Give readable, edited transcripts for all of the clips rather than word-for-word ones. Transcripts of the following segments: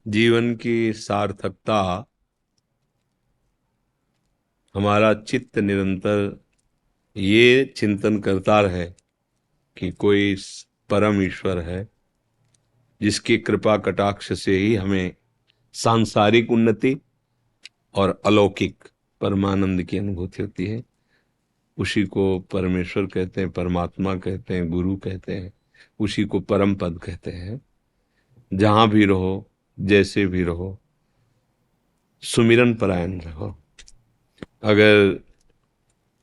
जीवन की सार्थकता हमारा चित्त निरंतर ये चिंतन करता रहे कि कोई परम ईश्वर है जिसकी कृपा कटाक्ष से ही हमें सांसारिक उन्नति और अलौकिक परमानंद की अनुभूति होती है। उसी को परमेश्वर कहते हैं, परमात्मा कहते हैं, गुरु कहते हैं, उसी को परम पद कहते हैं। जहां भी रहो, जैसे भी रहो, सुमिरन परायण रहो। अगर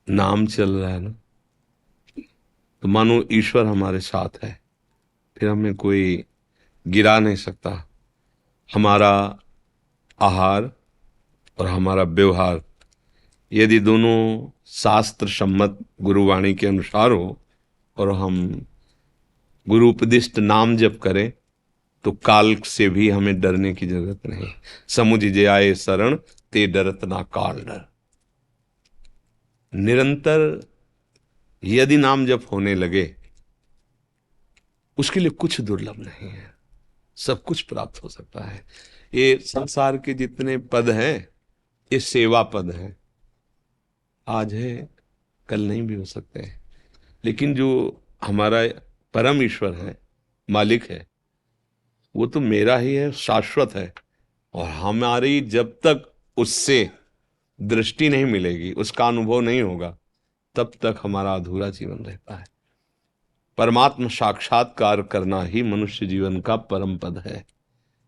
नाम चल रहा है ना, तो मानो ईश्वर हमारे साथ है, फिर हमें कोई गिरा नहीं सकता। हमारा आहार और हमारा व्यवहार यदि दोनों शास्त्र सम्मत गुरुवाणी के अनुसार हो और हम गुरु उपदिष्ट नाम जप करें, तो काल से भी हमें डरने की जरूरत नहीं। समुझ जे आए शरण ते डरत ना काल डर। निरंतर यदि नाम जप होने लगे, उसके लिए कुछ दुर्लभ नहीं है, सब कुछ प्राप्त हो सकता है। ये संसार के जितने पद हैं, ये सेवा पद हैं। आज है, कल नहीं भी हो सकते हैं, लेकिन जो हमारा परम ईश्वर है, मालिक है, वो तो मेरा ही है, शाश्वत है। और हमारी जब तक उससे दृष्टि नहीं मिलेगी, उसका अनुभव नहीं होगा, तब तक हमारा अधूरा जीवन रहता है। परमात्मा साक्षात्कार करना ही मनुष्य जीवन का परम पद है।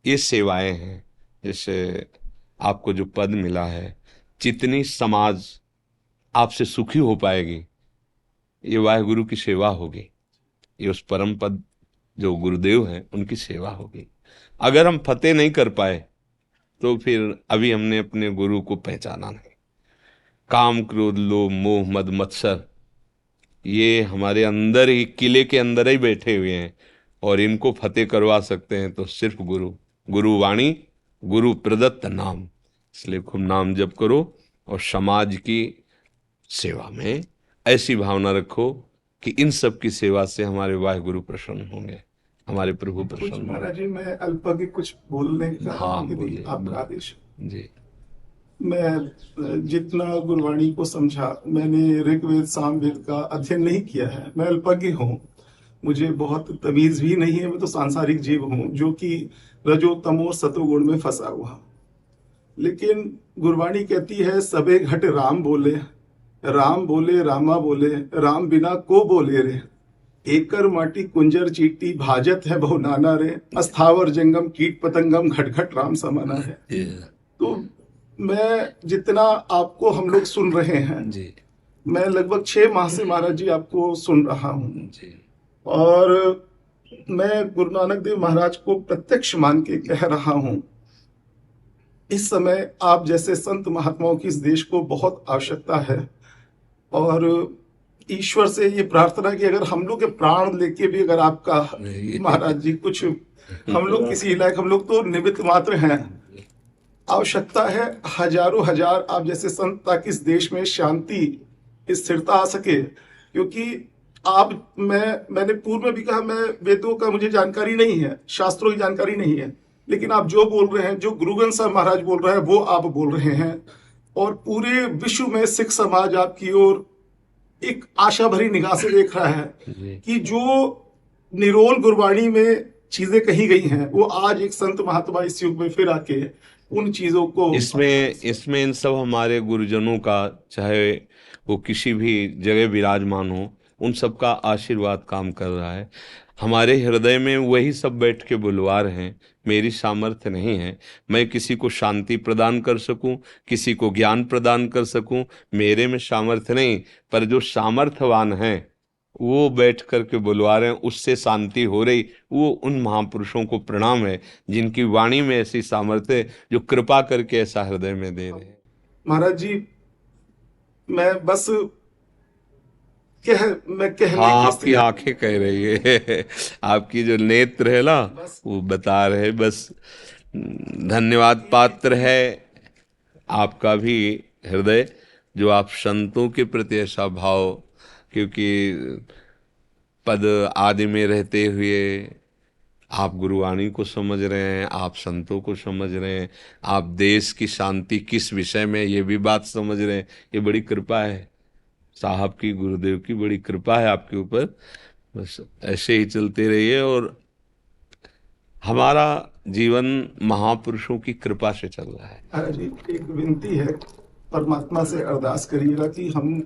ये सेवाएं हैं। जैसे आपको जो पद मिला है, जितनी समाज आपसे सुखी हो पाएगी, ये वाहेगुरु की सेवा होगी, ये उस परम पद जो गुरुदेव हैं उनकी सेवा होगी। अगर हम फतेह नहीं कर पाए, तो फिर अभी हमने अपने गुरु को पहचाना नहीं। काम क्रोध लोभ मोह मद मत्सर, ये हमारे अंदर ही, किले के अंदर ही बैठे हुए हैं, और इनको फतेह करवा सकते हैं तो सिर्फ गुरु। गुरु वाणी, गुरु प्रदत्त नाम। इसलिए खूब नाम जप करो और समाज की सेवा में ऐसी भावना रखो कि इन सब की सेवा से हमारे वाहेगुरु प्रसन्न होंगे, हमारे प्रभु कुछ प्रसन्न होंगे। महाराज जी, मैं अल्पज्ञ कुछ बोलने का हाँ यदि बोलिए, आपका आदेश। जी। मैं जितना गुरबाणी को समझा, मैंने ऋग्वेद सामवेद का अध्ययन नहीं किया है, मैं अल्पज्ञ हूँ। मुझे बहुत तमीज भी नहीं है, मैं तो सांसारिक जीव हूँ जो कि रजो तमो सतोगुण में फंसा हुआ। लेकिन गुरबाणी कहती है सबे घट राम बोले, राम बोले रामा बोले, राम बिना को बोले रे। एकर माटी कुंजर चीटी भाजत है बहु नाना रे, अस्थावर जंगम कीट पतंगम घट घट राम समाना है। जी। तो मैं जितना आपको हम लोग सुन रहे हैं, जी। मैं लगभग 6 माह से महाराज जी आपको सुन रहा हूँ। जी। और मैं गुरु नानक देव महाराज को प्रत्यक्ष मान के कह रहा हूँ, इस समय आप जैसे संत महात्माओं की इस देश को बहुत आवश्यकता है। और ईश्वर से ये प्रार्थना कि अगर हम लोग के प्राण लेके भी अगर आपका महाराज जी कुछ, हम लोग किसी लायक, हम लोग तो निमित्त मात्र हैं। आवश्यकता है हजारों हजार आप जैसे संत, ताकि इस देश में शांति स्थिरता आ सके। क्योंकि आप, मैंने पूर्व में भी कहा, मैं वेदों का मुझे जानकारी नहीं है, शास्त्रों की जानकारी नहीं है, लेकिन आप जो बोल रहे हैं, जो गुरु ग्रंथ साहब महाराज बोल रहे हैं, वो आप बोल रहे हैं। और पूरे विश्व में सिख समाज आपकी ओर एक आशा भरी निगाह से देख रहा है कि जो निरोल गुरबाणी में चीजें कही गई हैं, वो आज एक संत महात्मा इस युग में फिर आके उन चीजों को, इसमें इन सब हमारे गुरुजनों का, चाहे वो किसी भी जगह विराजमान हो, उन सब का आशीर्वाद काम कर रहा है। हमारे हृदय में वही सब बैठ के बुलवा रहे हैं। मेरी सामर्थ्य नहीं है मैं किसी को शांति प्रदान कर सकूं, किसी को ज्ञान प्रदान कर सकूं, मेरे में सामर्थ्य नहीं। पर जो सामर्थ्यवान है वो बैठ करके बुलवा रहे हैं, उससे शांति हो रही। वो उन महापुरुषों को प्रणाम है जिनकी वाणी में ऐसी सामर्थ्य है, जो कृपा करके ऐसा हृदय में दे रहे हैं। महाराज जी, मैं बस मैं कहने हाँ, की आपकी स्थिति। आंखें कह रही है आपकी जो नेत्र है ना, बस वो बता रहे बस। धन्यवाद पात्र है आपका भी हृदय, जो आप संतों के प्रति ऐसा भाव, क्योंकि पद आदि में रहते हुए आप गुरुवाणी को समझ रहे हैं, आप संतों को समझ रहे हैं, आप देश की शांति किस विषय में ये भी बात समझ रहे हैं। ये बड़ी कृपा है साहब की, गुरुदेव की बड़ी कृपा है आपके ऊपर। बस ऐसे ही चलते रहिए और हमारा जीवन महापुरुषों की कृपा से चल रहा है। महाराज जी, एक विनती है, परमात्मा से अरदास करिएगा कि हम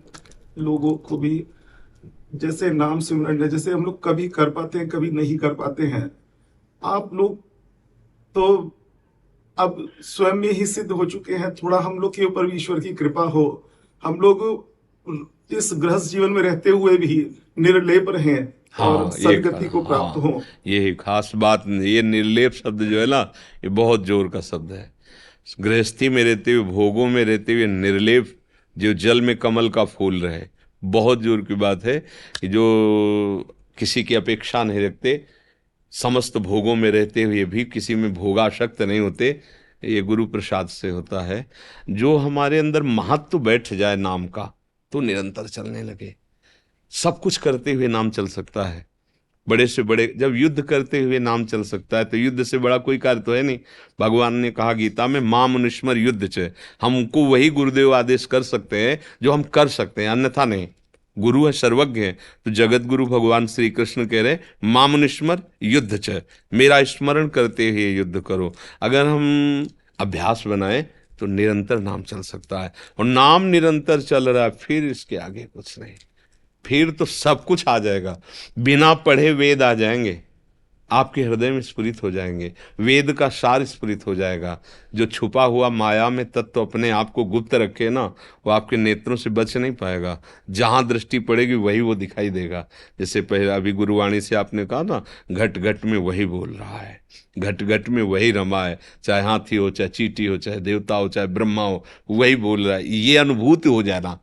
लोगों को भी जैसे नाम सिमरन है, जैसे हम लोग कभी कर पाते हैं कभी नहीं कर पाते हैं, आप लोग तो अब स्वयं में ही सिद्ध हो चुके हैं। थोड़ा हम लोग के ऊपर भी ईश्वर की कृपा हो। हम लोग इस गृहस्थ जीवन में रहते हुए भी निर्लेप रहें और हाँ सदगति को प्राप्त हो। ये खास बात, ये निर्लेप शब्द जो है ना, ये बहुत जोर का शब्द है। गृहस्थी में रहते हुए, भोगों में रहते हुए निर्लेप, जो जल में कमल का फूल रहे, बहुत जोर की बात है कि जो किसी की अपेक्षा नहीं रखते, समस्त भोगों में रहते हुए भी किसी में भोगासक्त नहीं होते, ये गुरु प्रसाद से होता है। जो हमारे अंदर महत्व बैठ जाए नाम का, तो निरंतर चलने लगे। सब कुछ करते हुए नाम चल सकता है, बड़े से बड़े, जब युद्ध करते हुए नाम चल सकता है तो युद्ध से बड़ा कोई कार्य तो है नहीं। भगवान ने कहा गीता में, मां मनुष्मर युद्ध च, हमको वही गुरुदेव आदेश कर सकते हैं जो हम कर सकते हैं, अन्यथा नहीं। गुरु है, सर्वज्ञ है। तो जगत गुरु भगवान श्री कृष्ण कह रहे, मां मनुष्मर युद्ध च, मेरा स्मरण करते हुए युद्ध करो। अगर हम अभ्यास बनाए तो निरंतर नाम चल सकता है, और नाम निरंतर चल रहा है, फिर इसके आगे कुछ नहीं, फिर तो सब कुछ आ जाएगा। बिना पढ़े वेद आ जाएंगे, आपके हृदय में स्फुरित हो जाएंगे, वेद का सार स्फुरित हो जाएगा। जो छुपा हुआ माया में तत्व अपने आप को गुप्त रखे ना, वो आपके नेत्रों से बच नहीं पाएगा। जहां दृष्टि पड़ेगी वही वो दिखाई देगा। जैसे पहले अभी गुरुवाणी से आपने कहा ना, घट घट में वही बोल रहा है, घट घट में वही रमा है, चाहे हाथी हो, चाहे चींटी हो, चाहे देवता हो, चाहे ब्रह्मा हो, वही बोल रहा है। ये अनुभूति हो जाना,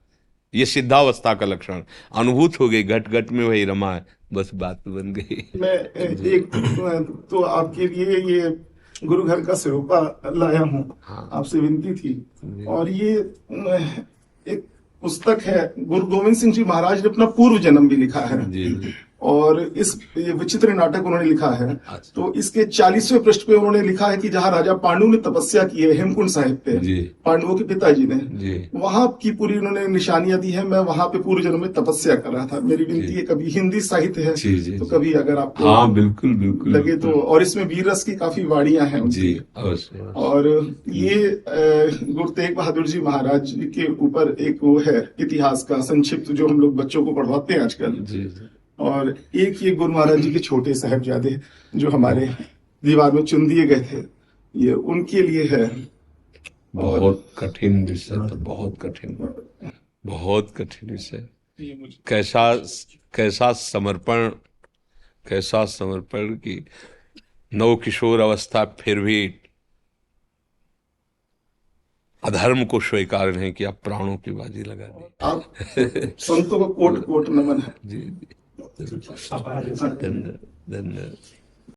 ये सिद्धावस्था का लक्षण। अनुभूत हो गई, घट घट में वही रमा है, बस बात बन गई। मैं एक तो आपके लिए ये गुरु घर का स्वरूपा लाया हूँ। हाँ आपसे विनती थी। जी और ये एक पुस्तक है, गुरु गोविंद सिंह जी महाराज ने अपना पूर्व जन्म भी लिखा है। जी। और ये विचित्र नाटक उन्होंने लिखा है। अच्छा। तो इसके 40वें पृष्ठ पे उन्होंने लिखा है कि जहाँ राजा पांडु ने तपस्या की है हेमकुंड साहिब पे, जी पांडवों के पिताजी ने, जी वहां की पूरी उन्होंने निशानियां दी है। मैं वहां पे पूर्व जन्म में तपस्या कर रहा था। मेरी विनती जी है, कभी हिंदी साहित्य है जी जी तो जी। कभी अगर आपको हाँ बिल्कुल बिल्कुल लगे तो, और इसमें वीर रस की काफी वाणियां हैं जी, उनकी। अवश्य अवश्य। और ये गुरु तेग बहादुर जी महाराज के ऊपर एक वो है इतिहास का संक्षिप्त, जो हम लोग बच्चों को पढ़वाते हैं आजकल। जी जी। और एक ये गुरु महाराज जी के छोटे साहिबजादे जो हमारे दीवार में चुन दिए गए थे, ये उनके लिए है। बहुत कठिन विषय, तो बहुत कठिन, बहुत कठिन विषय। कैसा कैसा समर्पण, कैसा समर्पण की नव किशोर अवस्था, फिर भी अधर्म को स्वीकार नहीं किया, प्राणों की बाजी लगा दी। आप संतों को कोट कोट नमन है। जी जी, धन्यवाद धन्यवाद।